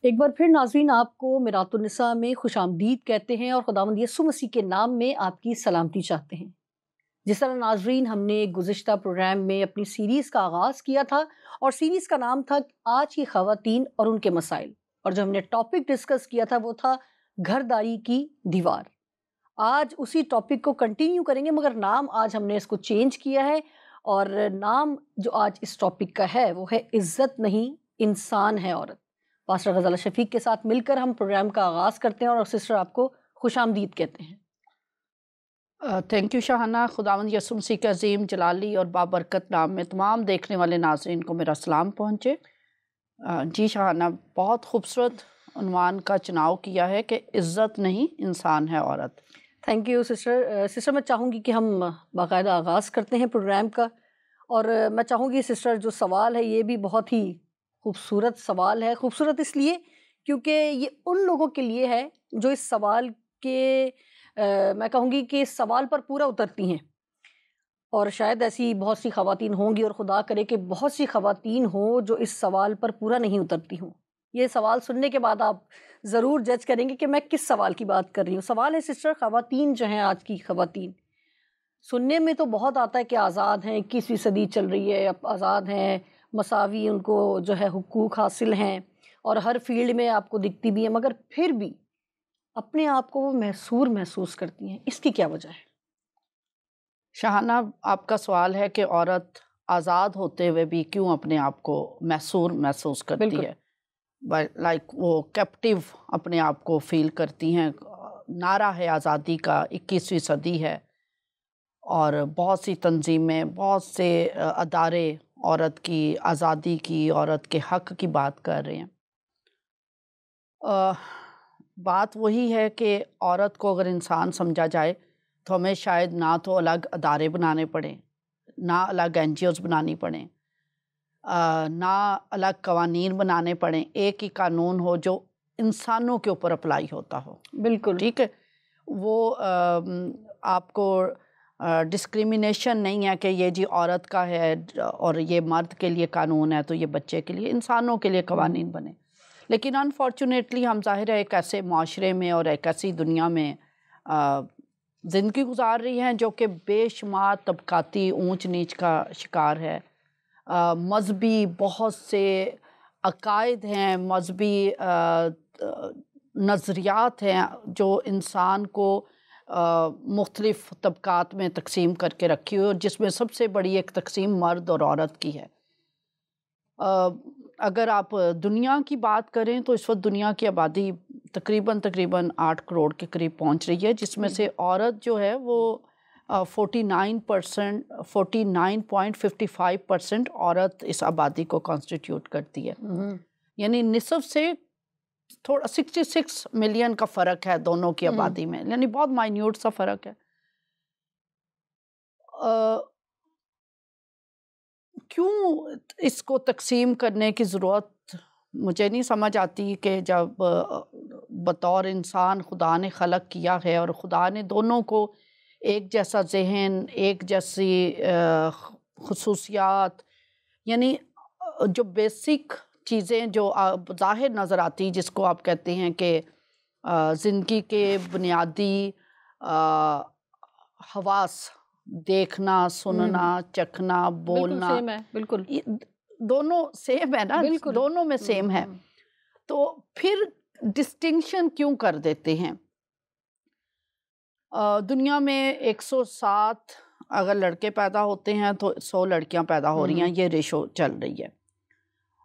ایک بار پھر ناظرین آپ کو میرات النساء میں خوش آمدید کہتے ہیں اور خداوند یسوع مسیح کے نام میں آپ کی سلامتی چاہتے ہیں۔ جس طرح ناظرین ہم نے گزشتہ پروگرام میں اپنی سیریز کا آغاز کیا تھا اور سیریز کا نام تھا آج کی خواتین اور ان کے مسائل، اور جو ہم نے ٹاپک ڈسکس کیا تھا وہ تھا گھرداری کی دیوار۔ آج اسی ٹاپک کو کنٹینیو کریں گے، مگر نام آج ہم نے اس کو چینج کیا ہے، اور نام جو آج اس ٹاپک کا ہے وہ ہے عزت نہیں انسان ہے عورت۔ پاسٹر غزالہ شفیق کے ساتھ مل کر ہم پروگرام کا آغاز کرتے ہیں اور سسٹر آپ کو خوش آمدید کہتے ہیں۔ Thank you Shahana. خداوند یسوع مسیح کے عظیم جلالی اور بابرکت نام میں تمام دیکھنے والے ناظرین کو میرا سلام پہنچے۔ جی شاہانہ، بہت خوبصورت عنوان کا چناؤ کیا ہے کہ عزت نہیں انسان ہے عورت۔ Thank you sister. سسٹر میں چاہوں گی کہ ہم باقاعدہ آغاز کرتے ہیں پروگرام کا، اور میں چاہوں گی سسٹر جو سوال ہے یہ بھی بہت ہی خوبصورت سوال ہے۔ خوبصورت اس لیے کیونکہ یہ ان لوگوں کے لیے ہے جو اس سوال کے میں کہوں گی کہ اس سوال پر پورا اترتی ہیں، اور شاید ایسی بہت سی خواتین ہوں گی، اور خدا کرے کہ بہت سی خواتین ہوں جو اس سوال پر پورا نہیں اترتی ہوں۔ یہ سوال سننے کے بعد آپ ضرور جج کریں گے کہ میں کس سوال کی بات کر رہی ہوں۔ سوال ہے سسٹر خواتین جو ہیں، آج کی خواتین سننے میں تو بہت آتا ہے کہ آزاد ہیں، 21ویں صدی چل رہی ہے، اب آزاد ہیں، مساوی ان کو جو ہے حقوق حاصل ہیں، اور ہر فیلڈ میں آپ کو دکھتی بھی ہیں، مگر پھر بھی اپنے آپ کو وہ محسوس کرتی ہیں۔ اس کی کیا وجہ ہے؟ شاہانہ، آپ کا سوال ہے کہ عورت آزاد ہوتے ہوئے بھی کیوں اپنے آپ کو محسوس کرتی بالکل۔ ہے، لائک وہ کیپٹیو اپنے آپ کو فیل کرتی ہیں۔ نعرہ ہے آزادی کا، 21ویں صدی ہے، اور بہت سی تنظیمیں، بہت سے ادارے عورت کی آزادی کی، عورت کے حق کی بات کر رہے ہیں۔ بات وہی ہے کہ عورت کو اگر انسان سمجھا جائے تو ہمیں شاید نہ تو الگ ادارے بنانے پڑیں، نہ الگ NGOs بنانی پڑیں، نہ الگ قوانین بنانے پڑیں، ایک ہی قانون ہو جو انسانوں کے اوپر اپلائی ہوتا ہو۔ بالکل ٹھیک ہے، وہ آپ کو ڈسکریمنیشن نہیں ہے کہ یہ جی عورت کا ہے اور یہ مرد کے لیے قانون ہے تو یہ بچے کے لیے، انسانوں کے لیے قوانین بنے۔ لیکن انفارچونیٹلی ہم ظاہر ہے ایک ایسے معاشرے میں اور ایک ایسی دنیا میں زندگی گزار رہی ہیں جو کہ بے شمار طبقاتی اونچ نیچ کا شکار ہے۔ مذہبی بہت سے عقائد ہیں، مذہبی نظریات ہیں جو انسان کو مختلف طبقات میں تقسیم کر کے رکھی ہوئی، اور جس میں سب سے بڑی ایک تقسیم مرد اور عورت کی ہے۔ اگر آپ دنیا کی بات کریں تو اس وقت دنیا کی آبادی تقریباً 8 کروڑ کے قریب پہنچ رہی ہے، جس میں سے عورت جو ہے وہ 49.55% عورت اس آبادی کو کانسٹیٹیوٹ کرتی ہے۔ یعنی نصف سے تھوڑا 66 ملین کا فرق ہے دونوں کی آبادی میں، یعنی بہت مائنیوٹ سا فرق ہے۔ کیوں اس کو تقسیم کرنے کی ضرورت مجھے نہیں سمجھ آتی کہ جب بطور انسان خدا نے خلق کیا ہے اور خدا نے دونوں کو ایک جیسا ذہن، ایک جیسی خصوصیات، یعنی جو بیسک چیزیں جو ظاہر نظر آتی، جس کو آپ کہتے ہیں کہ زندگی کے بنیادی حواس، دیکھنا، سننا، چکھنا، بولنا، سیم ہے، بالکل دونوں سیم ہے نا، بالکل دونوں میں سیم ہے، تو پھر ڈسٹنکشن کیوں کر دیتے ہیں؟ دنیا میں 107 اگر لڑکے پیدا ہوتے ہیں تو 100 لڑکیاں پیدا ہو رہی ہیں، یہ ریشو چل رہی ہے۔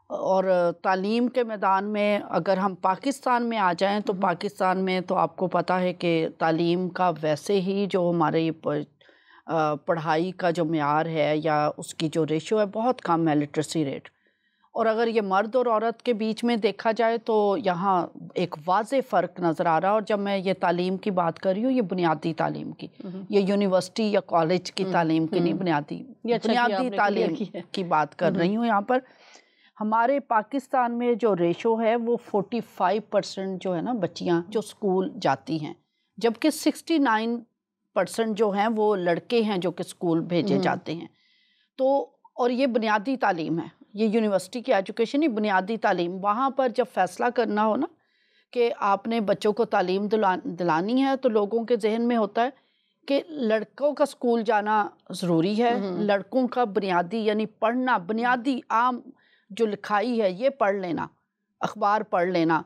اور تعلیم کے میدان میں اگر ہم پاکستان میں آ جائیں تو پاکستان میں تو آپ کو پتہ ہے کہ تعلیم کا ویسے ہی جو ہمارے پڑھائی کا جو معیار ہے یا اس کی جو ریشو ہے بہت کم ہے، لٹریسی ریٹ۔ اور اگر یہ مرد اور عورت کے بیچ میں دیکھا جائے تو یہاں ایک واضح فرق نظر آ رہا ہے۔ اور جب میں یہ تعلیم کی بات کر رہی ہوں، یہ بنیادی تعلیم کی، یہ یونیورسٹی یا کالج کی تعلیم کی نہیں، بنیادی تعلیم کی بات کر رہی ہوں۔ یہاں پر ہمارے پاکستان میں جو ریشو ہے وہ 45% جو ہے نا بچیاں جو سکول جاتی ہیں، جبکہ 69% جو ہیں وہ لڑکے ہیں جو کہ سکول بھیجے جاتے ہیں۔ تو اور یہ بنیادی تعلیم ہے، یہ یونیورسٹی کی ایجوکیشن ہی بنیادی تعلیم، وہاں پر جب فیصلہ کرنا ہو نا کہ آپ نے بچوں کو تعلیم دلانی ہے تو لوگوں کے ذہن میں ہوتا ہے کہ لڑکوں کا اسکول جانا ضروری ہے، لڑکوں کا بنیادی یعنی پڑھنا، بنیادی عام جو لکھائی ہے یہ پڑھ لینا، اخبار پڑھ لینا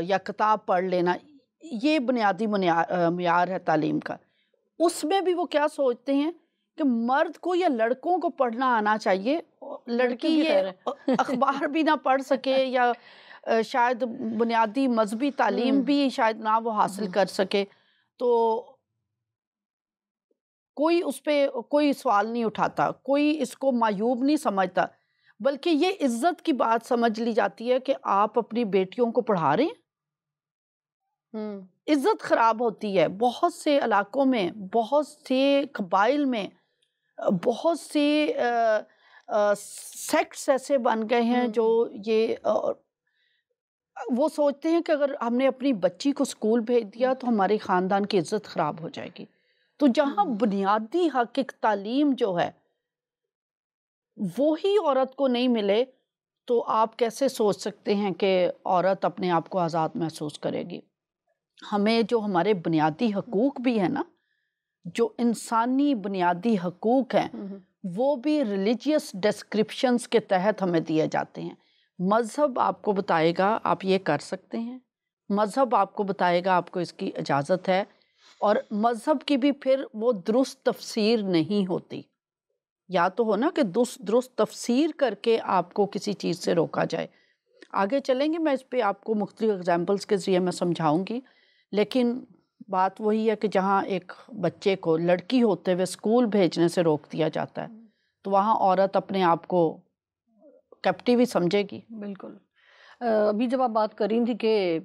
یا کتاب پڑھ لینا، یہ بنیادی معیار ہے تعلیم کا۔ اس میں بھی وہ کیا سوچتے ہیں کہ مرد کو یا لڑکوں کو پڑھنا آنا چاہیے، لڑکی یہ اخبار بھی نہ پڑھ سکے یا شاید بنیادی مذہبی تعلیم بھی شاید نہ وہ حاصل کر سکے، تو کوئی اس پہ کوئی سوال نہیں اٹھاتا، کوئی اس کو معیوب نہیں سمجھتا، بلکہ یہ عزت کی بات سمجھ لی جاتی ہے کہ آپ اپنی بیٹیوں کو پڑھا رہے ہیں۔ عزت خراب ہوتی ہے بہت سے علاقوں میں، بہت سے قبائل میں، بہت سے سیکٹس ایسے بن گئے ہیں جو یہ وہ سوچتے ہیں کہ اگر ہم نے اپنی بچی کو اسکول بھیج دیا تو ہمارے خاندان کی عزت خراب ہو جائے گی۔ تو جہاں بنیادی حق تعلیم جو ہے وہی عورت کو نہیں ملے تو آپ کیسے سوچ سکتے ہیں کہ عورت اپنے آپ کو آزاد محسوس کرے گی؟ ہمیں جو ہمارے بنیادی حقوق بھی ہیں نا، جو انسانی بنیادی حقوق ہیں، وہ بھی ریلیجیس ڈسکرپشنز کے تحت ہمیں دیے جاتے ہیں۔ مذہب آپ کو بتائے گا آپ یہ کر سکتے ہیں، مذہب آپ کو بتائے گا آپ کو اس کی اجازت ہے، اور مذہب کی بھی پھر وہ درست تفسیر نہیں ہوتی، یا تو ہو نا کہ درست تفسیر کر کے آپ کو کسی چیز سے روکا جائے۔ آگے چلیں گے، میں اس پہ آپ کو مختلف اگزامپلس کے ذریعے میں سمجھاؤں گی، لیکن بات وہی ہے کہ جہاں ایک بچے کو لڑکی ہوتے ہوئے اسکول بھیجنے سے روک دیا جاتا ہے تو وہاں عورت اپنے آپ کو کیپٹیو ہی سمجھے گی۔ بالکل۔ ابھی جب آپ بات کر رہی تھی کہ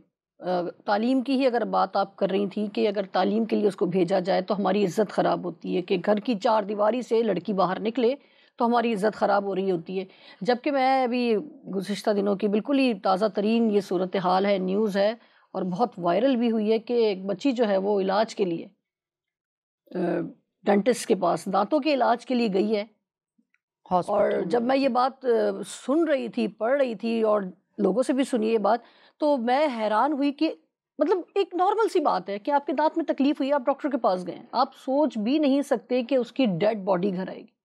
تعلیم کی ہی اگر بات آپ کر رہی تھی کہ اگر تعلیم کے لیے اس کو بھیجا جائے تو ہماری عزت خراب ہوتی ہے، کہ گھر کی چار دیواری سے لڑکی باہر نکلے تو ہماری عزت خراب ہو رہی ہوتی ہے، جبکہ میں ابھی گزشتہ دنوں کی بالکل ہی تازہ ترین یہ صورتحال ہے، نیوز ہے اور بہت وائرل بھی ہوئی ہے کہ ایک بچی جو ہے وہ علاج کے لیے ڈینٹسٹ کے پاس دانتوں کے علاج کے لیے گئی ہے، اور جب میں یہ بات سن رہی تھی، پڑھ رہی تھی اور لوگوں سے بھی سنی یہ بات، تو میں حیران ہوئی کہ مطلب ایک نارمل سی بات ہے کہ آپ کے دانت میں تکلیف ہوئی، آپ ڈاکٹر کے پاس گئے، آپ سوچ بھی نہیں سکتے کہ اس کی ڈیڈ باڈی گھر آئے گی،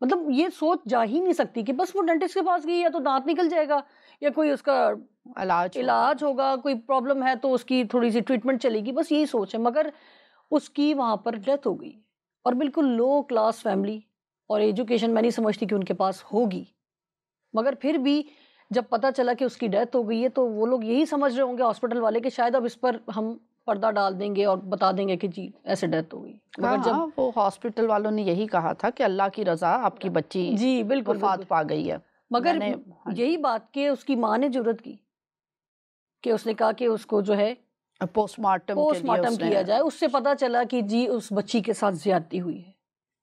مطلب یہ سوچ جا ہی نہیں سکتی کہ بس وہ ڈینٹسٹ کے پاس گئی یا تو دانت نکل جائے گا یا کوئی اس کا علاج ہوگا، کوئی پرابلم ہے تو اس کی تھوڑی سی ٹریٹمنٹ چلے گی، بس یہی سوچ ہے، مگر اس کی وہاں پر ڈیتھ ہو گئی، اور بالکل لو کلاس فیملی، اور ایجوکیشن میں نہیں سمجھتی کہ ان کے پاس ہوگی، مگر پھر بھی جب پتہ چلا کہ اس کی ڈیتھ ہو گئی ہے تو وہ لوگ یہی سمجھ رہے ہوں گے ہاسپٹل والے کہ شاید اب اس پر ہم پردہ ڈال دیں گے اور بتا دیں گے کہ جی ایسے ڈیتھ ہو گئی، مگر جب وہ ہاسپٹل والوں نے یہی کہا تھا کہ اللہ کی رضا آپ کی بچی جی بالکل وفات پا گئی ہے، مگر یہی بات کہ اس کی ماں نے جرأت کی کہ اس نے کہا کہ اس کو جو ہے پوسٹ مارٹم کیا جائے، اس سے پتہ چلا کہ جی اس بچی کے ساتھ زیادتی ہوئی ہے،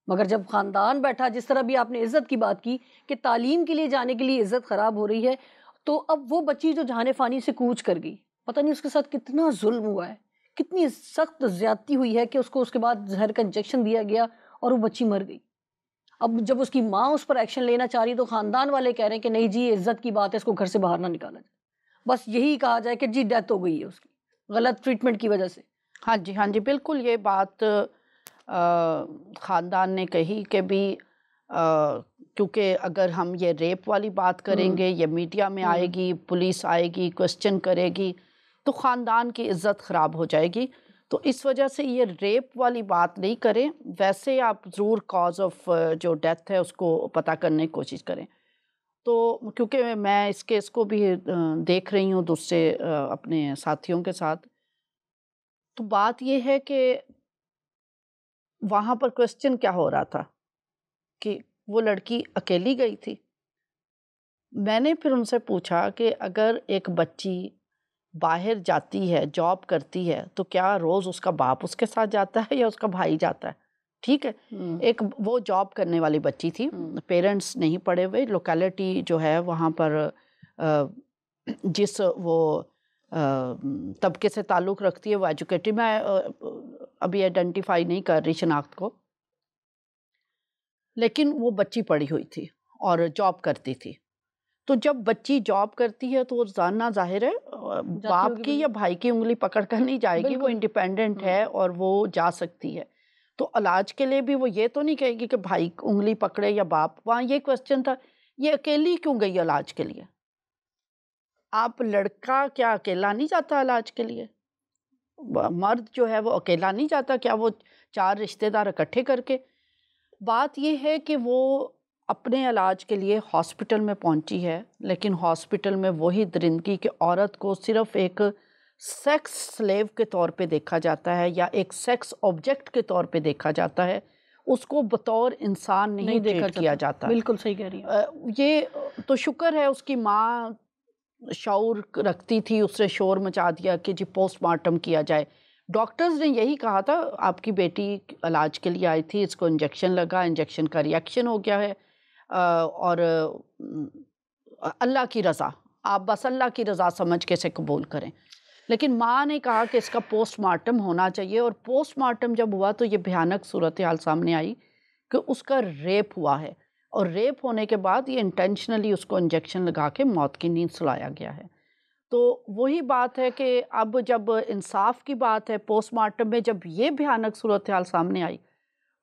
مگر جب خاندان بیٹھا، جس طرح بھی آپ نے عزت کی بات کی کہ تعلیم کے لیے جانے کے لیے عزت خراب ہو رہی ہے، تو اب وہ بچی جو جہان فانی سے کوچ کر گئی، پتہ نہیں اس کے ساتھ کتنا ظلم ہوا ہے، کتنی سخت زیادتی ہوئی ہے کہ اس کو اس کے بعد زہر کا انجیکشن دیا گیا اور وہ بچی مر گئی۔ اب جب اس کی ماں اس پر ایکشن لینا چاہ رہی تو خاندان والے کہہ رہے ہیں کہ نہیں جی عزت کی بات ہے، اس کو گھر سے باہر نہ نکالا جائے، بس یہی کہا جائے کہ جی ڈیتھ ہو گئی ہے اس کی غلط ٹریٹمنٹ کی وجہ سے۔ ہاں جی بالکل، یہ بات خاندان نے کہی کہ بھی کیونکہ اگر ہم یہ ریپ والی بات کریں گے، یہ میڈیا میں آئے گی، پولیس آئے گی، کوسچن کرے گی تو خاندان کی عزت خراب ہو جائے گی، تو اس وجہ سے یہ ریپ والی بات نہیں کریں، ویسے آپ ضرور کاز آف جو ڈیتھ ہے اس کو پتہ کرنے کی کوشش کریں۔ تو کیونکہ میں اس کیس کو بھی دیکھ رہی ہوں دوسرے اپنے ساتھیوں کے ساتھ، تو بات یہ ہے کہ وہاں پر کوسچن کیا ہو رہا تھا کہ وہ لڑکی اکیلی گئی تھی۔ میں نے پھر ان سے پوچھا کہ اگر ایک بچی باہر جاتی ہے، جاب کرتی ہے، تو کیا روز اس کا باپ اس کے ساتھ جاتا ہے یا اس کا بھائی جاتا ہے؟ ٹھیک ہے، ایک وہ جاب کرنے والی بچی تھی، پیرنٹس نہیں پڑھے ہوئے، لوکیلٹی جو ہے وہاں پر جس وہ طبقے سے تعلق رکھتی ہے وہ ایجوکیٹڈ، میں ابھی آئیڈینٹیفائی نہیں کر رہی شناخت کو، لیکن وہ بچی پڑھی ہوئی تھی اور جاب کرتی تھی. تو جب بچی جاب کرتی ہے تو وہ زاننا ظاہر ہے باپ کی یا بھائی کی انگلی پکڑ کر نہیں جائے گی, وہ انڈیپینڈنٹ ہے اور وہ جا سکتی ہے. تو علاج کے لیے بھی وہ یہ تو نہیں کہے گی کہ بھائی انگلی پکڑے یا باپ. وہاں یہ کوسچن تھا یہ اکیلی کیوں گئی علاج کے لیے؟ آپ لڑکا کیا اکیلا نہیں جاتا علاج کے لیے؟ مرد جو ہے وہ اکیلا نہیں جاتا, کیا وہ 4 رشتہ دار اکٹھے کر کے؟ بات یہ ہے کہ وہ اپنے علاج کے لیے ہاسپٹل میں پہنچی ہے, لیکن ہاسپٹل میں وہی درندگی کہ عورت کو صرف ایک سیکس سلیو کے طور پہ دیکھا جاتا ہے یا ایک سیکس آبجیکٹ کے طور پہ دیکھا جاتا ہے, اس کو بطور انسان نہیں ٹریٹ کیا جاتا. بالکل صحیح کہہ رہی ہیں. یہ تو شکر ہے اس کی ماں شعور رکھتی تھی, اس نے شور مچا دیا کہ جی پوسٹ مارٹم کیا جائے. ڈاکٹرز نے یہی کہا تھا آپ کی بیٹی علاج کے لیے آئی تھی, اس کو انجیکشن لگا, انجیکشن کا ریئیکشن ہو گیا ہے, اور اللہ کی رضا, آپ بس اللہ کی رضا سمجھ کے اسے قبول کریں. لیکن ماں نے کہا کہ اس کا پوسٹ مارٹم ہونا چاہیے, اور پوسٹ مارٹم جب ہوا تو یہ بھیانک صورتحال سامنے آئی کہ اس کا ریپ ہوا ہے, اور ریپ ہونے کے بعد یہ انٹینشنلی اس کو انجیکشن لگا کے موت کی نیند سلایا گیا ہے. تو وہی بات ہے کہ اب جب انصاف کی بات ہے, پوسٹ مارٹم میں جب یہ بھیانک صورتحال سامنے آئی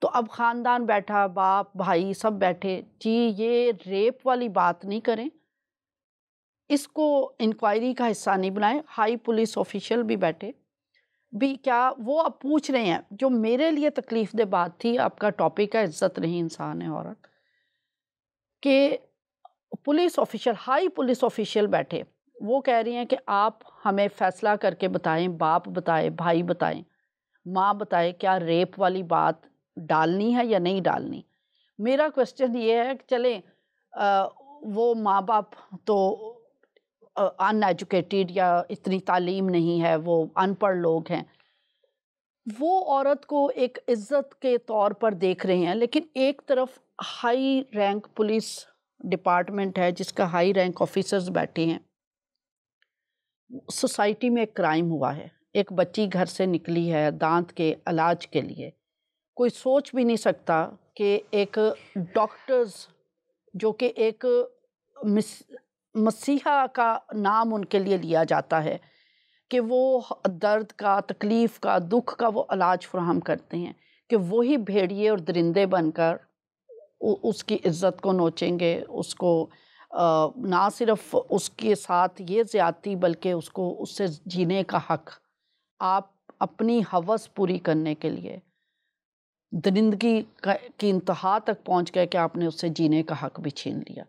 تو اب خاندان بیٹھا, باپ بھائی سب بیٹھے, جی یہ ریپ والی بات نہیں کریں, اس کو انکوائری کا حصہ نہیں بنائیں. ہائی پولیس آفیشل بھی بیٹھے بھی, کیا وہ اب پوچھ رہے ہیں, جو میرے لیے تکلیف دہ بات تھی, آپ کا ٹاپک ہے عزت نہیں انسان ہے عورت, کہ police official, high police official بیٹھے, وہ کہہ رہی ہیں کہ آپ ہمیں فیصلہ کر کے بتائیں, باپ بتائے, بھائی بتائیں, ماں بتائے, کیا ریپ والی بات ڈالنی ہے یا نہیں ڈالنی. میرا کوسچن یہ ہے کہ چلیں وہ ماں باپ تو ان ایجوکیٹڈ یا اتنی تعلیم نہیں ہے, وہ ان پڑھ لوگ ہیں, وہ عورت کو ایک عزت کے طور پر دیکھ رہے ہیں, لیکن ایک طرف ہائی رینک پولیس ڈپارٹمنٹ ہے جس کا ہائی رینک آفیسرز بیٹھے ہیں. سوسائٹی میں ایک کرائم ہوا ہے, ایک بچی گھر سے نکلی ہے دانت کے علاج کے لیے, کوئی سوچ بھی نہیں سکتا کہ ایک ڈاکٹرز جو کہ ایک مسیحا کا نام ان کے لیے لیا جاتا ہے کہ وہ درد کا, تکلیف کا, دکھ کا وہ علاج فراہم کرتے ہیں, کہ وہی بھیڑیے اور درندے بن کر اس کی عزت کو نوچیں گے, اس کو نہ صرف اس کے ساتھ یہ زیادتی بلکہ اس کو اس سے جینے کا حق, آپ اپنی ہوس پوری کرنے کے لیے درندگی کی انتہا تک پہنچ گئے کہ آپ نے اس سے جینے کا حق بھی چھین لیا.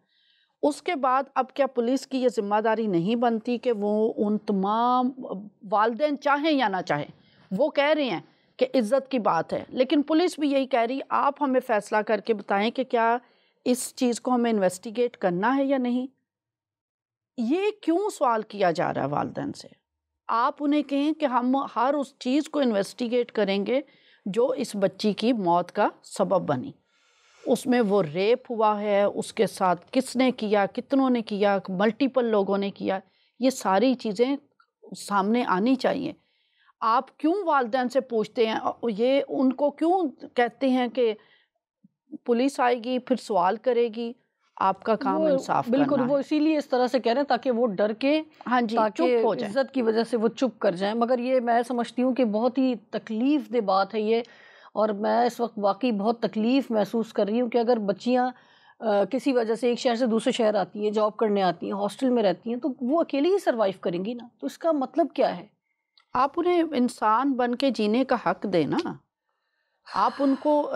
اس کے بعد اب کیا پولیس کی یہ ذمہ داری نہیں بنتی کہ وہ ان تمام والدین چاہیں یا نہ چاہیں, وہ کہہ رہے ہیں کہ عزت کی بات ہے, لیکن پولیس بھی یہی کہہ رہی آپ ہمیں فیصلہ کر کے بتائیں کہ کیا اس چیز کو ہمیں انویسٹیگیٹ کرنا ہے یا نہیں. یہ کیوں سوال کیا جا رہا ہے والدین سے؟ آپ انہیں کہیں کہ ہم ہر اس چیز کو انویسٹیگیٹ کریں گے جو اس بچی کی موت کا سبب بنی. اس میں وہ ریپ ہوا ہے, اس کے ساتھ کس نے کیا, کتنوں نے کیا, ملٹیپل لوگوں نے کیا, یہ ساری چیزیں سامنے آنی چاہیے. آپ کیوں والدین سے پوچھتے ہیں, یہ ان کو کیوں کہتے ہیں کہ پولیس آئے گی پھر سوال کرے گی, آپ کا کام انصاف کرنا ہے. بالکل, وہ اسی لیے اس طرح سے کہہ رہے ہیں تاکہ وہ ڈر کے, ہاں جی, چپ ہو جائیں, عزت کی وجہ سے وہ چپ کر جائیں. مگر یہ میں سمجھتی ہوں کہ بہت ہی تکلیف دہ بات ہے یہ, اور میں اس وقت واقعی بہت تکلیف محسوس کر رہی ہوں کہ اگر بچیاں کسی وجہ سے ایک شہر سے دوسرے شہر آتی ہیں, جاب کرنے آتی ہیں, ہاسٹل میں رہتی ہیں, تو وہ اکیلی ہی سروائیو کریں گی نا. تو اس کا مطلب کیا ہے؟ آپ انہیں انسان بن کے جینے کا حق دیں نا. آپ ان کو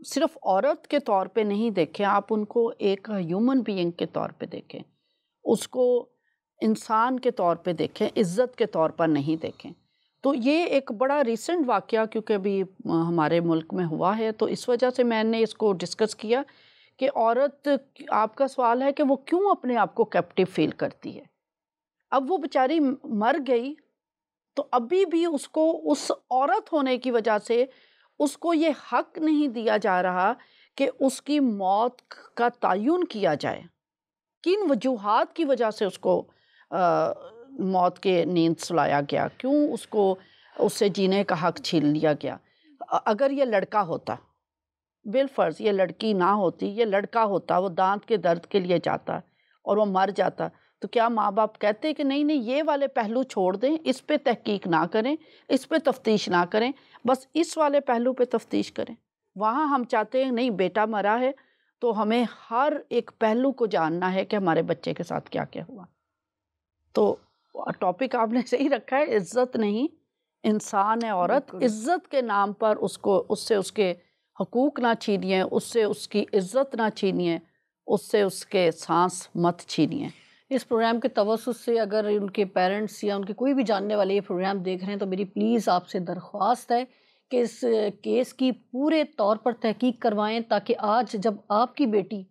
صرف عورت کے طور پہ نہیں دیکھیں, آپ ان کو ایک ہیومن بینگ کے طور پہ دیکھیں, اس کو انسان کے طور پہ دیکھیں, عزت کے طور پر نہیں دیکھیں. تو یہ ایک بڑا ریسنٹ واقعہ کیونکہ ابھی ہمارے ملک میں ہوا ہے, تو اس وجہ سے میں نے اس کو ڈسکس کیا کہ عورت, آپ کا سوال ہے کہ وہ کیوں اپنے آپ کو کیپٹیو فیل کرتی ہے. اب وہ بیچاری مر گئی تو ابھی بھی اس کو اس عورت ہونے کی وجہ سے اس کو یہ حق نہیں دیا جا رہا کہ اس کی موت کا تعین کیا جائے. کن وجوہات کی وجہ سے اس کو موت کے نیند سلایا گیا, کیوں اس کو اس سے جینے کا حق چھین لیا گیا. اگر یہ لڑکا ہوتا بالفرض یہ لڑکی نہ ہوتی، یہ لڑکا ہوتا، وہ دانت کے درد کے لیے جاتا اور وہ مر جاتا، تو کیا ماں باپ کہتے کہ نہیں یہ والے پہلو چھوڑ دیں، اس پہ تحقیق نہ کریں، اس پہ تفتیش نہ کریں، بس اس والے پہلو پہ تفتیش کریں؟ وہاں ہم چاہتے ہیں نہیں بیٹا مرا ہے تو ہمیں ہر ایک پہلو کو جاننا ہے کہ ہمارے بچے کے ساتھ کیا کیا ہوا۔ تو ٹاپک آپ نے صحیح رکھا ہے، عزت نہیں، انسان ہے عورت، عزت کے نام پر اس سے اس کے حقوق نہ چھینیے، اس سے اس کی عزت نہ چھینیے، اس سے اس کے سانس مت چھینیے۔ اس پروگرام کے توسط سے اگر ان کے پیرنٹس یا ان کے کوئی بھی جاننے والے یہ پروگرام دیکھ رہے ہیں تو میری پلیز آپ سے درخواست ہے کہ اس کیس کی پورے طور پر تحقیق کروائیں، تاکہ آج جب آپ کی بیٹی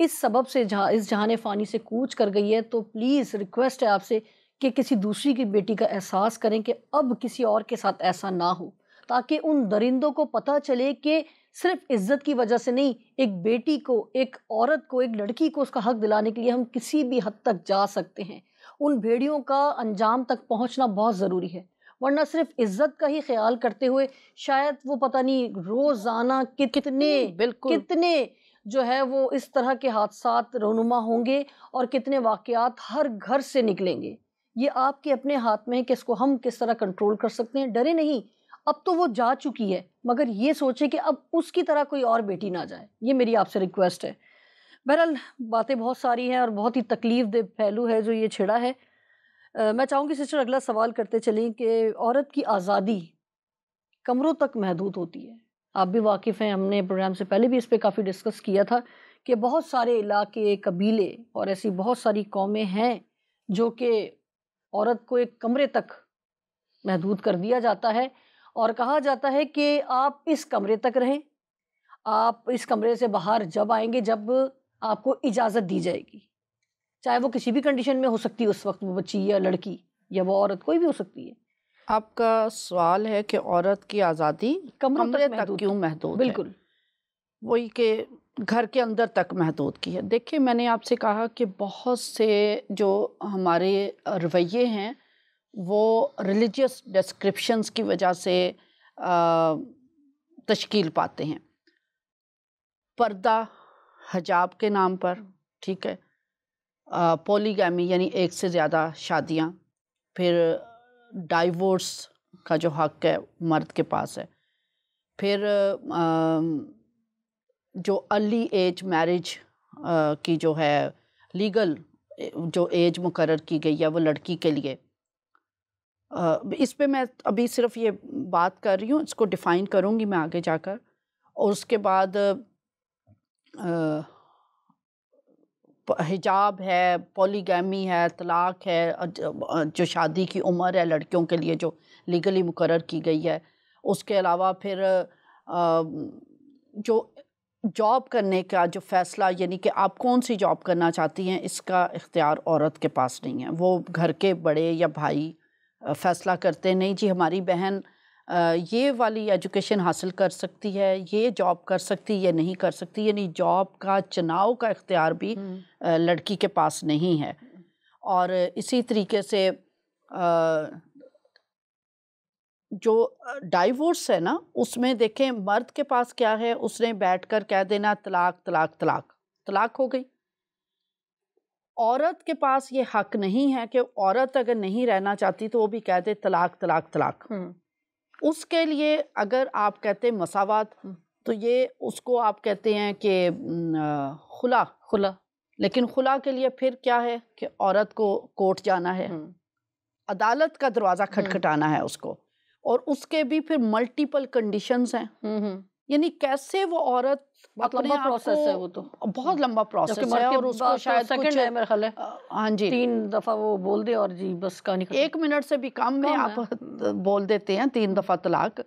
اس سبب سے اس جہان فانی سے کوچ کر گئی ہے تو پلیز ریکویسٹ ہے آپ سے کہ کسی دوسری کی بیٹی کا احساس کریں کہ اب کسی اور کے ساتھ ایسا نہ ہو، تاکہ ان درندوں کو پتہ چلے کہ صرف عزت کی وجہ سے نہیں، ایک بیٹی کو، ایک عورت کو، ایک لڑکی کو اس کا حق دلانے کے لیے ہم کسی بھی حد تک جا سکتے ہیں۔ ان بھیڑیوں کا انجام تک پہنچنا بہت ضروری ہے، ورنہ صرف عزت کا ہی خیال کرتے ہوئے شاید وہ پتہ نہیں روزانہ کتنے جو ہے وہ اس طرح کے حادثات رونما ہوں گے اور کتنے واقعات ہر گھر سے نکلیں گے۔ یہ آپ کے اپنے ہاتھ میں ہے کہ اس کو ہم کس طرح کنٹرول کر سکتے ہیں۔ ڈرے نہیں، اب تو وہ جا چکی ہے، مگر یہ سوچے کہ اب اس کی طرح کوئی اور بیٹی نہ جائے۔ یہ میری آپ سے ریکویسٹ ہے۔ بہرحال باتیں بہت ساری ہیں اور بہت ہی تکلیف دہ پہلو ہے جو یہ چھڑا ہے۔ میں چاہوں گی سسٹر اگلا سوال کرتے چلیں کہ عورت کی آزادی کمروں تک محدود ہوتی ہے۔ آپ بھی واقف ہیں، ہم نے پروگرام سے پہلے بھی اس پہ کافی ڈسکس کیا تھا کہ بہت سارے علاقے، قبیلے اور ایسی بہت ساری قومیں ہیں جو کہ عورت کو ایک کمرے تک محدود کر دیا جاتا ہے اور کہا جاتا ہے کہ آپ اس کمرے تک رہیں، آپ اس کمرے سے باہر جب آئیں گے جب آپ کو اجازت دی جائے گی، چاہے وہ کسی بھی کنڈیشن میں ہو سکتی ہے، اس وقت وہ بچی یا لڑکی یا وہ عورت کوئی بھی ہو سکتی ہے۔ آپ کا سوال ہے کہ عورت کی آزادی کمرے تک کیوں محدود ہے؟ بالکل وہی کہ گھر کے اندر تک محدود کی ہے۔ دیکھیں میں نے آپ سے کہا کہ بہت سے جو ہمارے رویے ہیں وہ ریلیجیس ڈسکرپشنز کی وجہ سے تشکیل پاتے ہیں۔ پردہ حجاب کے نام پر، ٹھیک ہے، پولیگیمی یعنی ایک سے زیادہ شادیاں، پھر ڈائیورس کا جو حق ہے مرد کے پاس ہے، پھر جو ارلی ایج میرج کی جو ہے لیگل جو ایج مقرر کی گئی ہے وہ لڑکی کے لیے، اس پہ میں ابھی صرف یہ بات کر رہی ہوں، اس کو ڈیفائن کروں گی میں آگے جا کر، اور اس کے بعد حجاب ہے، پولیگیمی ہے، طلاق ہے، جو شادی کی عمر ہے لڑکیوں کے لیے جو لیگلی مقرر کی گئی ہے، اس کے علاوہ پھر جو جاب کرنے کا جو فیصلہ، یعنی کہ آپ کون سی جاب کرنا چاہتی ہیں، اس کا اختیار عورت کے پاس نہیں ہے۔ وہ گھر کے بڑے یا بھائی فیصلہ کرتے نہیں جی ہماری بہن یہ والی ایجوکیشن حاصل کر سکتی ہے، یہ جاب کر سکتی، یہ نہیں کر سکتی، یعنی جاب کا چناؤ کا اختیار بھی لڑکی کے پاس نہیں ہے۔ اور اسی طریقے سے جو ڈائیورس ہے نا، اس میں دیکھیں مرد کے پاس کیا ہے، اس نے بیٹھ کر کہہ دینا طلاق طلاق طلاق، طلاق ہو گئی۔ عورت کے پاس یہ حق نہیں ہے کہ عورت اگر نہیں رہنا چاہتی تو وہ بھی کہہ دے طلاق طلاق طلاق۔ اس کے لیے اگر آپ کہتے ہیں مساوات تو یہ اس کو آپ کہتے ہیں کہ خلا، لیکن خلا کے لیے پھر کیا ہے کہ عورت کو کورٹ جانا ہے، عدالت کا دروازہ کھٹکھٹانا ہے اس کو، اور اس کے بھی پھر ملٹیپل کنڈیشنز ہیں، یعنی کیسے وہ عورت اپنے آپ کو بہت لمبا پروسیس ہے، اور اس کو شاید کچھ ہاں جی 3 دفعہ وہ بول دے اور جی بس کہانی ختم، 1 منٹ سے بھی کم میں آپ بول دیتے ہیں 3 دفعہ طلاق۔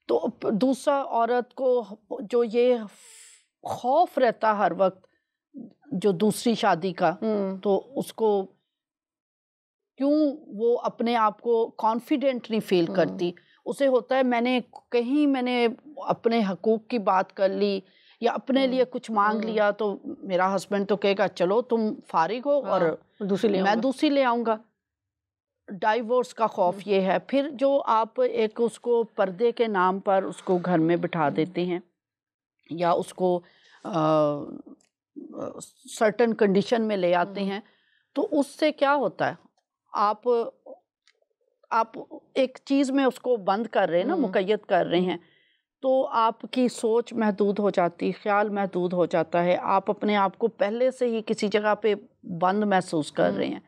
تو دوسرا عورت کو جو یہ خوف رہتا ہر وقت جو دوسری شادی کا، تو اس کو کیوں وہ اپنے آپ کو کانفیڈنٹ نہیں فیل کرتی، اسے ہوتا ہے میں نے اپنے حقوق کی بات کر لی یا اپنے لیے کچھ مانگ لیا تو میرا ہسبینڈ تو کہے گا چلو تم فارغ ہو اور میں دوسری لے آؤں گا۔ ڈائیورس کا خوف یہ ہے۔ پھر جو آپ ایک اس کو پردے کے نام پر اس کو گھر میں بٹھا دیتے ہیں، یا اس کو سرٹن کنڈیشن میں لے آتے ہیں، تو اس سے کیا ہوتا ہے، آپ ایک چیز میں اس کو بند کر رہے ہیں نا، مقید کر رہے ہیں، تو آپ کی سوچ محدود ہو جاتی، خیال محدود ہو جاتا ہے، آپ اپنے آپ کو پہلے سے ہی کسی جگہ پہ بند محسوس کر رہے ہیں۔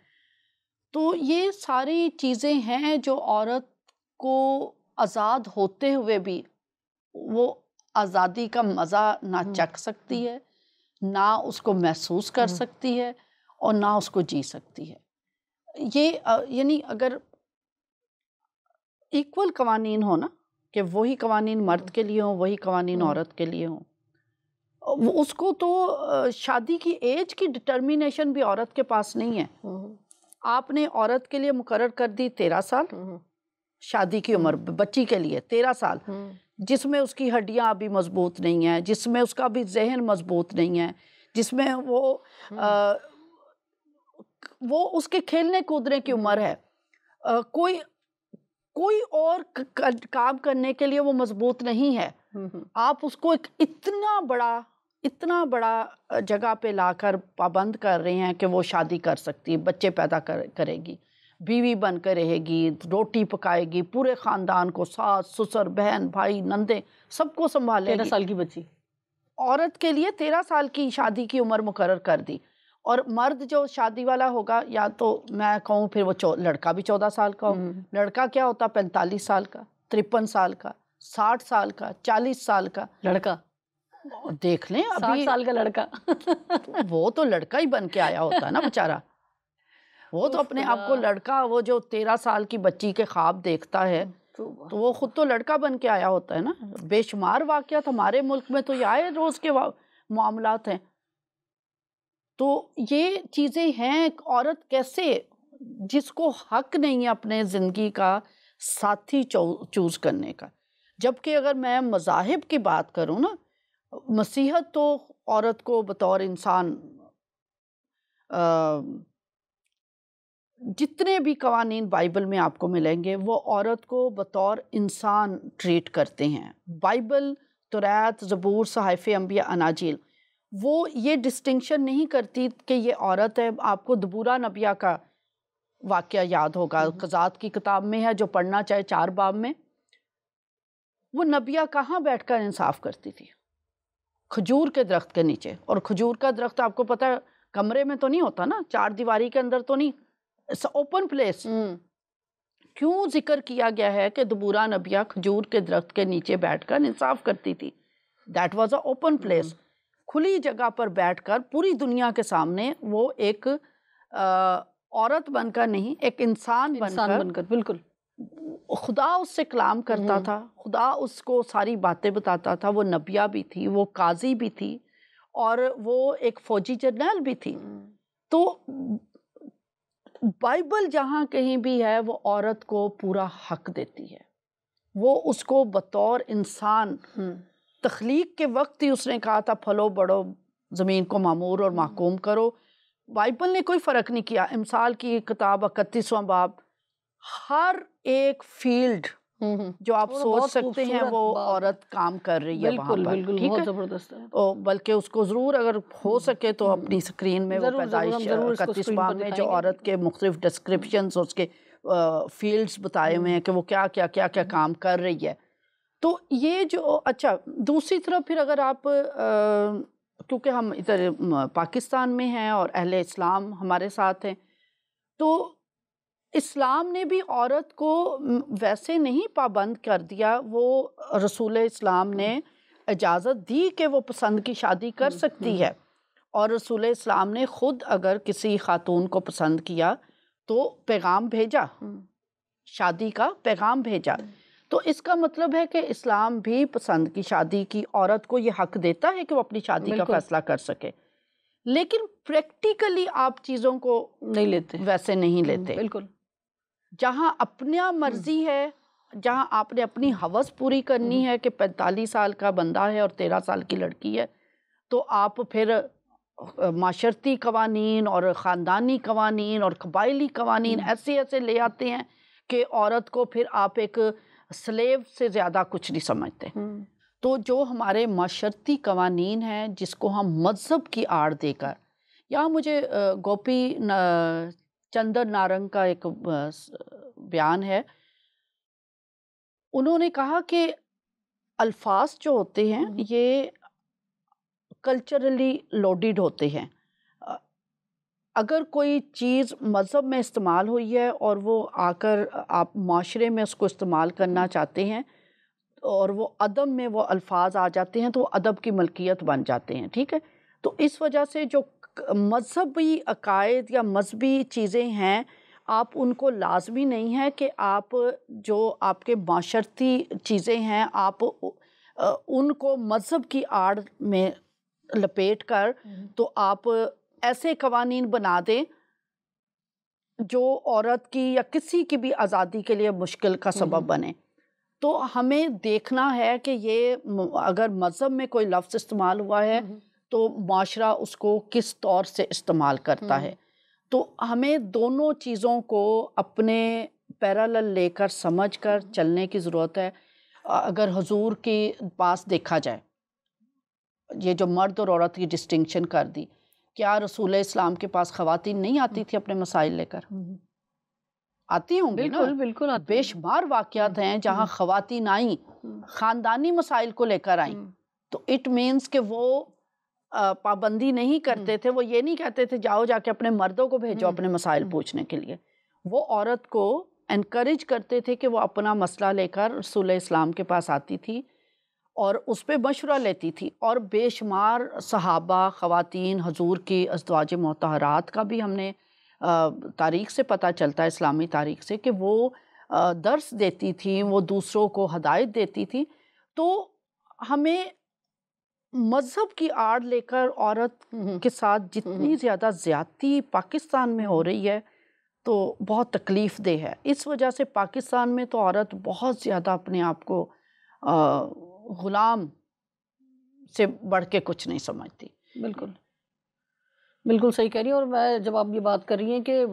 تو یہ ساری چیزیں ہیں جو عورت کو آزاد ہوتے ہوئے بھی وہ آزادی کا مزہ نہ چکھ سکتی ہے، نہ اس کو محسوس کر سکتی ہے، اور نہ اس کو جی سکتی ہے۔ یہ یعنی اگر ایکول قوانین ہو نا، کہ وہی قوانین مرد کے لیے ہوں، وہی قوانین عورت کے لیے ہوں، اس کو تو شادی کی ایج کی ڈٹرمینیشن بھی عورت کے پاس نہیں ہے۔ آپ نے عورت کے لیے مقرر کر دی 13 سال شادی کی عمر، بچی کے لیے 13 سال، جس میں اس کی ہڈیاں ابھی مضبوط نہیں ہیں، جس میں اس کا بھی ذہن مضبوط نہیں ہے، جس میں وہ اس کے کھیلنے کودنے کی عمر ہے، کوئی اور کام کرنے کے لیے وہ مضبوط نہیں ہے۔ آپ اس کو ایک اتنا بڑا جگہ پہ لا کر پابند کر رہے ہیں کہ وہ شادی کر سکتی ہے، بچے پیدا کرے گی، بیوی بن کر رہے گی، روٹی پکائے گی، پورے خاندان کو، ساس سسر بہن بھائی نندے سب کو سنبھالے گی۔ 13 سال کی بچی عورت کے لیے 13 سال کی شادی کی عمر مقرر کر دی، اور مرد جو شادی والا ہوگا، یا تو میں کہوں پھر وہ لڑکا بھی 14 سال کا ہو، لڑکا کیا ہوتا 45 سال کا، 53 سال کا، 60 سال کا، 40 سال کا لڑکا، دیکھ لیں 60 سال کا لڑکا وہ تو لڑکا ہی بن کے آیا ہوتا ہے نا بیچارہ، وہ تو اپنے آپ کو لڑکا، وہ جو 13 سال کی بچی کے خواب دیکھتا ہے تو وہ خود تو لڑکا بن کے آیا ہوتا ہے نا۔ بے شمار واقعات ہمارے ملک میں تو یہ آئے روز کے معاملات ہیں۔ تو یہ چیزیں ہیں، عورت کیسے، جس کو حق نہیں ہے اپنے زندگی کا ساتھی چوز کرنے کا۔ جبکہ اگر میں مذاہب کی بات کروں نا، مسیحیت تو عورت کو بطور انسان، جتنے بھی قوانین بائبل میں آپ کو ملیں گے وہ عورت کو بطور انسان ٹریٹ کرتے ہیں۔ بائبل، توریت، زبور، صحائف انبیاء، اناجیل، وہ یہ ڈسٹنکشن نہیں کرتی کہ یہ عورت ہے۔ آپ کو دبورہ نبیہ کا واقعہ یاد ہوگا، قضات کی کتاب میں ہے، جو پڑھنا چاہے 4 باب میں۔ وہ نبیہ کہاں بیٹھ کر انصاف کرتی تھی؟ کھجور کے درخت کے نیچے۔ اور کھجور کا درخت آپ کو پتہ ہے کمرے میں تو نہیں ہوتا نا، 4 دیواری کے اندر تو نہیں، اوپن پلیس۔ کیوں ذکر کیا گیا ہے کہ دبورہ نبیہ کھجور کے درخت کے نیچے بیٹھ کر انصاف کرتی تھی؟ That was a open place, کھلی جگہ پر بیٹھ کر پوری دنیا کے سامنے وہ ایک عورت بن کر نہیں، ایک انسان بن کر بالکل خدا اس سے کلام کرتا تھا، خدا اس کو ساری باتیں بتاتا تھا۔ وہ نبیہ بھی تھی، وہ قاضی بھی تھی، اور وہ ایک فوجی جرنیل بھی تھی۔ تو بائبل جہاں کہیں بھی ہے وہ عورت کو پورا حق دیتی ہے، وہ اس کو بطور انسان، تخلیق کے وقت ہی اس نے کہا تھا پھلو بڑھو، زمین کو معمور اور محکوم کرو۔ بائبل نے کوئی فرق نہیں کیا۔ امثال کی کتاب 31واں باب، ہر ایک فیلڈ جو آپ سوچ سکتے ہیں وہ عورت کام کر رہی ہے وہاں پر، ٹھیک ہے، زبردست ہے۔ بلکہ اس کو ضرور اگر ہو سکے تو اپنی سکرین میں وہ پیدائش 31 باب میں جو عورت کے مختلف ڈسکرپشنز، اس کے فیلڈز بتائے ہوئے ہیں کہ وہ کیا کیا کیا کیا کام کر رہی ہے۔ تو یہ جو اچھا، دوسری طرف پھر اگر آپ، کیونکہ ہم ادھر پاکستان میں ہیں اور اہل اسلام ہمارے ساتھ ہیں، تو اسلام نے بھی عورت کو ویسے نہیں پابند کر دیا، وہ رسول اسلام نے اجازت دی کہ وہ پسند کی شادی کر سکتی ہے، اور رسول اسلام نے خود اگر کسی خاتون کو پسند کیا تو پیغام بھیجا، شادی کا پیغام بھیجا۔ تو اس کا مطلب ہے کہ اسلام بھی پسند کی شادی کی عورت کو یہ حق دیتا ہے کہ وہ اپنی شادی کا فیصلہ کر سکے، لیکن پریکٹیکلی آپ چیزوں کو نہیں لیتے، ویسے نہیں لیتے۔ بالکل، جہاں اپنا مرضی ہے، جہاں آپ نے اپنی ہوس پوری کرنی ہے کہ 45 سال کا بندہ ہے اور 13 سال کی لڑکی ہے، تو آپ پھر معاشرتی قوانین اور خاندانی قوانین اور قبائلی قوانین ایسے لے آتے ہیں کہ عورت کو پھر آپ ایک سلیو سے زیادہ کچھ نہیں سمجھتے۔ تو جو ہمارے معاشرتی قوانین ہیں جس کو ہم مذہب کی آڑ دے کر، یہاں مجھے گوپی چندر نارنگ کا ایک بیان ہے، انہوں نے کہا کہ الفاظ جو ہوتے ہیں یہ کلچرلی لوڈیڈ ہوتے ہیں. اگر کوئی چیز مذہب میں استعمال ہوئی ہے اور وہ آ کر آپ معاشرے میں اس کو استعمال کرنا چاہتے ہیں اور وہ ادب میں وہ الفاظ آ جاتے ہیں تو وہ ادب کی ملکیت بن جاتے ہیں. ٹھیک ہے، تو اس وجہ سے جو مذہبی عقائد یا مذہبی چیزیں ہیں آپ ان کو لازمی نہیں ہے کہ آپ جو آپ کے معاشرتی چیزیں ہیں آپ ان کو مذہب کی آڑ میں لپیٹ کر تو آپ ایسے قوانین بنا دیں جو عورت کی یا کسی کی بھی آزادی کے لیے مشکل کا سبب بنے. تو ہمیں دیکھنا ہے کہ یہ اگر مذہب میں کوئی لفظ استعمال ہوا ہے تو معاشرہ اس کو کس طور سے استعمال کرتا ہے. تو ہمیں دونوں چیزوں کو اپنے پیرالل لے کر سمجھ کر چلنے کی ضرورت ہے. اگر حضور کے پاس دیکھا جائے یہ جو مرد اور عورت کی ڈسٹنکشن کر دی، کیا رسول اسلام کے پاس خواتین نہیں آتی تھی اپنے مسائل لے کر؟ آتی ہوں گی نا، بالکل بے شمار واقعات ہیں جہاں خواتین آئیں خاندانی مسائل کو لے کر آئیں. تو اٹ مینس کہ وہ پابندی نہیں کرتے تھے، وہ یہ نہیں کہتے تھے جاؤ جا کے اپنے مردوں کو بھیجو اپنے مسائل پوچھنے کے لیے. وہ عورت کو انکریج کرتے تھے کہ وہ اپنا مسئلہ لے کر رسول اسلام کے پاس آتی تھی اور اس پہ مشورہ لیتی تھی. اور بے شمار صحابہ خواتین حضور کی ازواج مطہرات کا بھی ہم نے تاریخ سے پتہ چلتا ہے، اسلامی تاریخ سے، کہ وہ درس دیتی تھیں، وہ دوسروں کو ہدایت دیتی تھیں. تو ہمیں مذہب کی آڑ لے کر عورت کے ساتھ جتنی زیادہ زیادتی پاکستان میں ہو رہی ہے تو بہت تکلیف دہ ہے. اس وجہ سے پاکستان میں تو عورت بہت زیادہ اپنے آپ کو غلام سے بڑھ کے کچھ نہیں سمجھتی. بالکل بالکل صحیح کہہ رہی ہیں. اور میں جب آپ یہ بات کر رہی ہیں کہ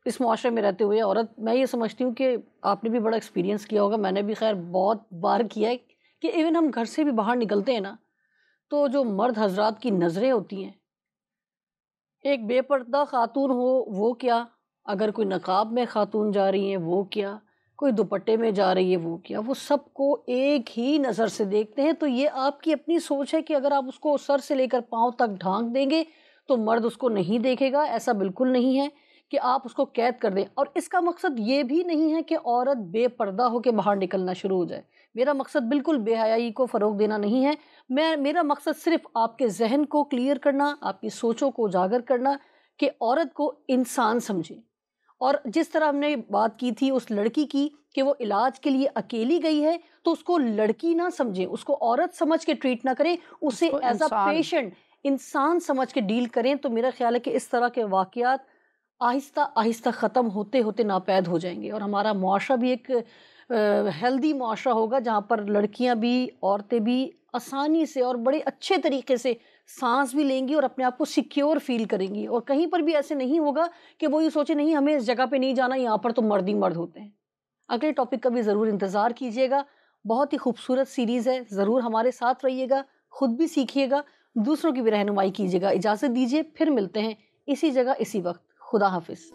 اس معاشرے میں رہتے ہوئے عورت، میں یہ سمجھتی ہوں کہ آپ نے بھی بڑا ایکسپیرینس کیا ہوگا، میں نے بھی خیر بہت بار کیا ہے، کہ ایون ہم گھر سے بھی باہر نکلتے ہیں نا تو جو مرد حضرات کی نظریں ہوتی ہیں، ایک بے پردہ خاتون ہو وہ کیا، اگر کوئی نقاب میں خاتون جا رہی ہیں وہ کیا، کوئی دوپٹے میں جا رہی ہے وہ کیا، وہ سب کو ایک ہی نظر سے دیکھتے ہیں. تو یہ آپ کی اپنی سوچ ہے کہ اگر آپ اس کو سر سے لے کر پاؤں تک ڈھانک دیں گے تو مرد اس کو نہیں دیکھے گا. ایسا بالکل نہیں ہے کہ آپ اس کو قید کر دیں. اور اس کا مقصد یہ بھی نہیں ہے کہ عورت بے پردہ ہو کے باہر نکلنا شروع ہو جائے. میرا مقصد بالکل بے حیائی کو فروغ دینا نہیں ہے. میرا مقصد صرف آپ کے ذہن کو کلیئر کرنا، آپ کی سوچوں کو اجاگر کرنا کہ عورت کو انسان سمجھیں. اور جس طرح ہم نے بات کی تھی اس لڑکی کی کہ وہ علاج کے لیے اکیلی گئی ہے، تو اس کو لڑکی نہ سمجھیں، اس کو عورت سمجھ کے ٹریٹ نہ کریں، اسے ایز اے پیشنٹ انسان سمجھ کے ڈیل کریں. تو میرا خیال ہے کہ اس طرح کے واقعات آہستہ آہستہ ختم ہوتے ہوتے ناپید ہو جائیں گے، اور ہمارا معاشرہ بھی ایک ہیلدی معاشرہ ہوگا جہاں پر لڑکیاں بھی عورتیں بھی آسانی سے اور بڑے اچھے طریقے سے سانس بھی لیں گی اور اپنے آپ کو سیکیور فیل کریں گی. اور کہیں پر بھی ایسے نہیں ہوگا کہ وہ یہ سوچے نہیں ہمیں اس جگہ پہ نہیں جانا، یہاں پر تو مرد ہی مرد ہوتے ہیں. اگلے ٹاپک کا بھی ضرور انتظار کیجیے گا. بہت ہی خوبصورت سیریز ہے، ضرور ہمارے ساتھ رہیے گا، خود بھی سیکھیے گا، دوسروں کی بھی رہنمائی کیجیے گا. اجازت دیجیے، پھر ملتے ہیں اسی جگہ اسی وقت. خدا حافظ.